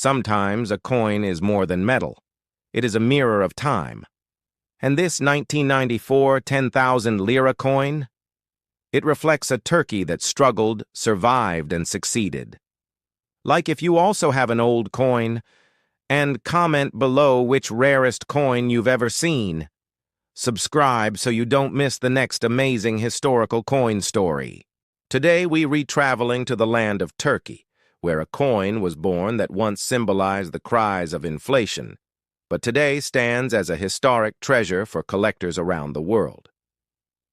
Sometimes a coin is more than metal. It is a mirror of time. And this 1994 10,000 lira coin? It reflects a Turkey that struggled, survived, and succeeded. Like if you also have an old coin, and comment below which rarest coin you've ever seen. Subscribe so you don't miss the next amazing historical coin story. Today we re-traveling to the land of Turkey, where a coin was born that once symbolized the cries of inflation, but today stands as a historic treasure for collectors around the world.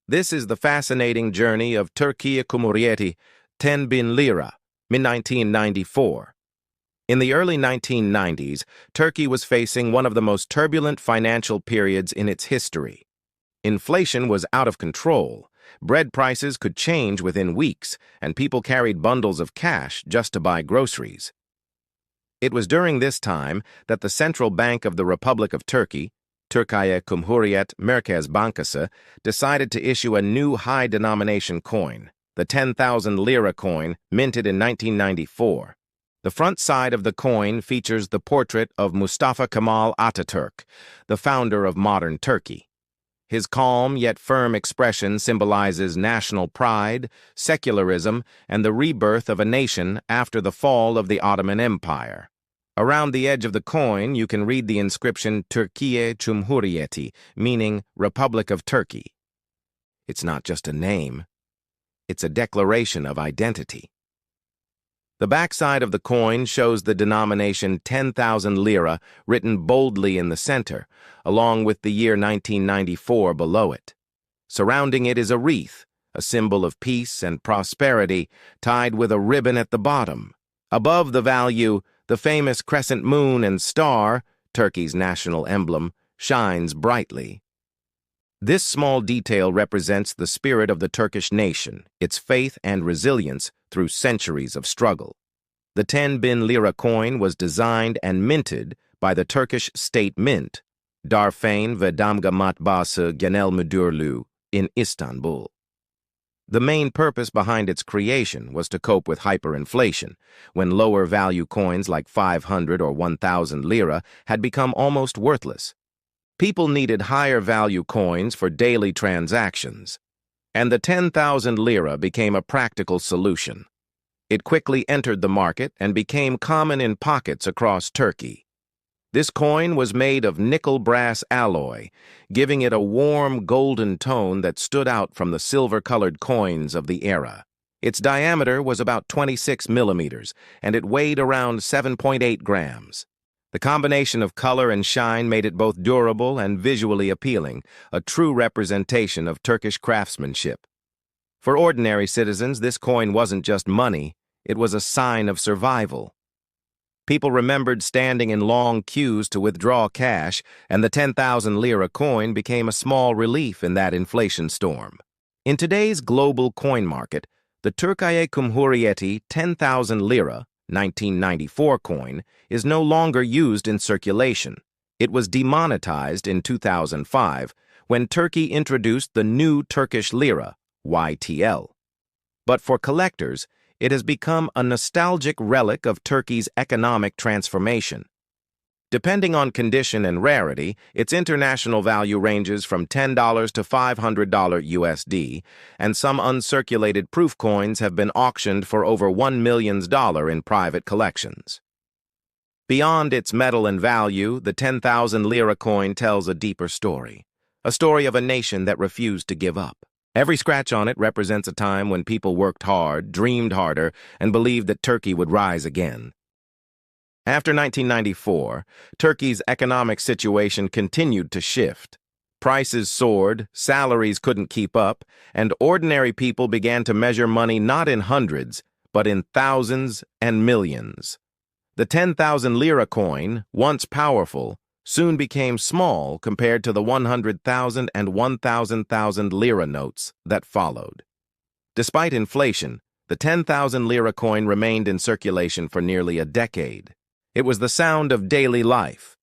This is the fascinating journey of Türkiye Cumhuriyeti 10,000 lira, in 1994. In the early 1990s, Turkey was facing one of the most turbulent financial periods in its history. Inflation was out of control. Bread prices could change within weeks, and people carried bundles of cash just to buy groceries. It was during this time that the Central Bank of the Republic of Turkey, Türkiye Cumhuriyet Merkez Bankası, decided to issue a new high-denomination coin, the 10,000 lira coin, minted in 1994. The front side of the coin features the portrait of Mustafa Kemal Atatürk, the founder of modern Turkey. His calm yet firm expression symbolizes national pride, secularism, and the rebirth of a nation after the fall of the Ottoman Empire. Around the edge of the coin, you can read the inscription Türkiye Cumhuriyeti, meaning Republic of Turkey. It's not just a name, it's a declaration of identity. The backside of the coin shows the denomination 10,000 lira written boldly in the center, along with the year 1994 below it. Surrounding it is a wreath, a symbol of peace and prosperity, tied with a ribbon at the bottom. Above the value, the famous crescent moon and star, Turkey's national emblem, shines brightly. This small detail represents the spirit of the Turkish nation, its faith and resilience through centuries of struggle. The 10,000 lira coin was designed and minted by the Turkish State Mint, Darfane ve Damga Matbaası Genel Müdürlüğü, in Istanbul. The main purpose behind its creation was to cope with hyperinflation, when lower value coins like 500 or 1,000 lira had become almost worthless. People needed higher value coins for daily transactions, and the 10,000 lira became a practical solution. It quickly entered the market and became common in pockets across Turkey. This coin was made of nickel-brass alloy, giving it a warm golden tone that stood out from the silver-colored coins of the era. Its diameter was about 26 millimeters, and it weighed around 7.8 grams. The combination of color and shine made it both durable and visually appealing, a true representation of Turkish craftsmanship. For ordinary citizens, this coin wasn't just money, it was a sign of survival. People remembered standing in long queues to withdraw cash, and the 10,000 lira coin became a small relief in that inflation storm. In today's global coin market, the Türkiye Cumhuriyeti 10,000 lira 1994 coin is no longer used in circulation. It was demonetized in 2005 when Turkey introduced the new Turkish lira, YTL. But for collectors, it has become a nostalgic relic of Turkey's economic transformation. Depending on condition and rarity, its international value ranges from $10 to $500 USD, and some uncirculated proof coins have been auctioned for over $1 million in private collections. Beyond its metal and value, the 10,000 lira coin tells a deeper story, a story of a nation that refused to give up. Every scratch on it represents a time when people worked hard, dreamed harder, and believed that Turkey would rise again. After 1994, Turkey's economic situation continued to shift. Prices soared, salaries couldn't keep up, and ordinary people began to measure money not in hundreds, but in thousands and millions. The 10,000 lira coin, once powerful, soon became small compared to the 100,000 and 1,000 lira notes that followed. Despite inflation, the 10,000 lira coin remained in circulation for nearly a decade. It was the sound of daily life.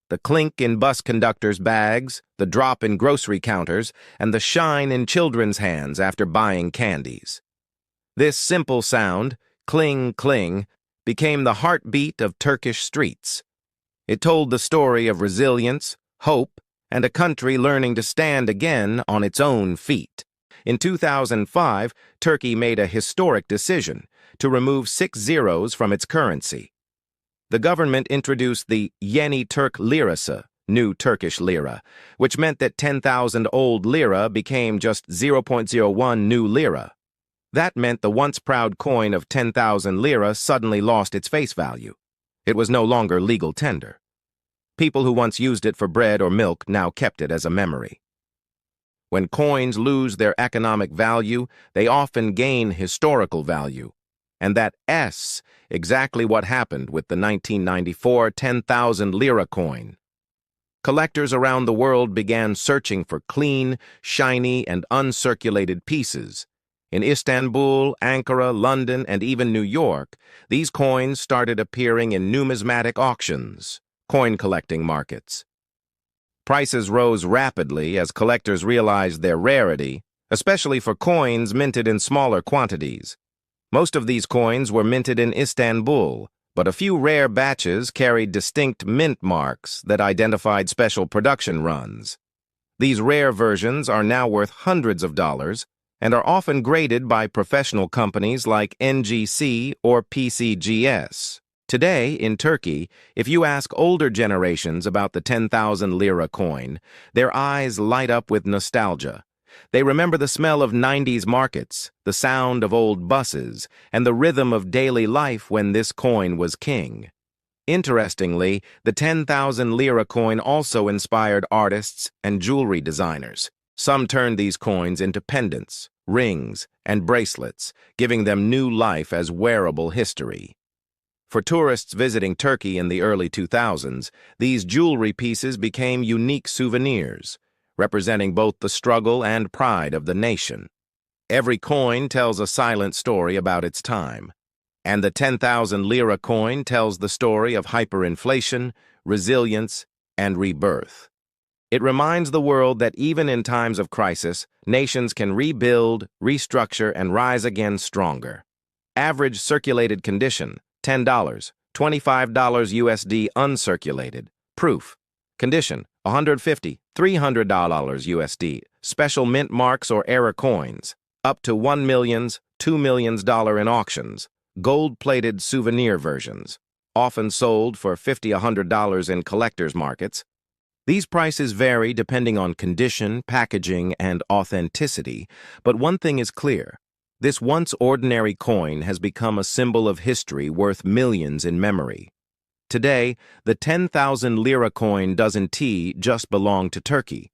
The clink in bus conductors' bags, the drop in grocery counters, and the shine in children's hands after buying candies. This simple sound, cling, cling, became the heartbeat of Turkish streets. It told the story of resilience, hope, and a country learning to stand again on its own feet. In 2005, Turkey made a historic decision to remove 6 zeros from its currency. The government introduced the Yeni Türk Lirası, new Turkish lira, which meant that 10,000 old lira became just 0.01 new lira. That meant the once proud coin of 10,000 lira suddenly lost its face value. It was no longer legal tender. People who once used it for bread or milk now kept it as a memory. When coins lose their economic value, they often gain historical value. And that S, exactly what happened with the 1994 10,000 lira coin. Collectors around the world began searching for clean, shiny, and uncirculated pieces. In Istanbul, Ankara, London, and even New York, these coins started appearing in numismatic auctions, coin-collecting markets. Prices rose rapidly as collectors realized their rarity, especially for coins minted in smaller quantities. Most of these coins were minted in Istanbul, but a few rare batches carried distinct mint marks that identified special production runs. These rare versions are now worth hundreds of dollars and are often graded by professional companies like NGC or PCGS. Today, in Turkey, if you ask older generations about the 10,000 lira coin, their eyes light up with nostalgia. They remember the smell of 90s markets, the sound of old buses, and the rhythm of daily life when this coin was king. Interestingly, the 10,000 lira coin also inspired artists and jewelry designers. Some turned these coins into pendants, rings, and bracelets, giving them new life as wearable history. For tourists visiting Turkey in the early 2000s, these jewelry pieces became unique souvenirs, representing both the struggle and pride of the nation. Every coin tells a silent story about its time, and the 10,000 lira coin tells the story of hyperinflation, resilience, and rebirth. It reminds the world that even in times of crisis, nations can rebuild, restructure, and rise again stronger. Average circulated condition, $10, $25 USD uncirculated. Proof. Condition, $150, $300 USD. Special mint marks or error coins. Up to $1 million, $2 million in auctions. Gold-plated souvenir versions. Often sold for $50, $100 in collectors' markets. These prices vary depending on condition, packaging, and authenticity, but one thing is clear. This once ordinary coin has become a symbol of history worth millions in memory. Today, the 10,000 lira coin doesn't just belong to Turkey.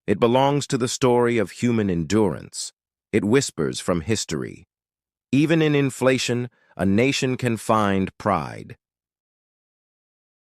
It belongs to the story of human endurance. It whispers from history. Even in inflation, a nation can find pride.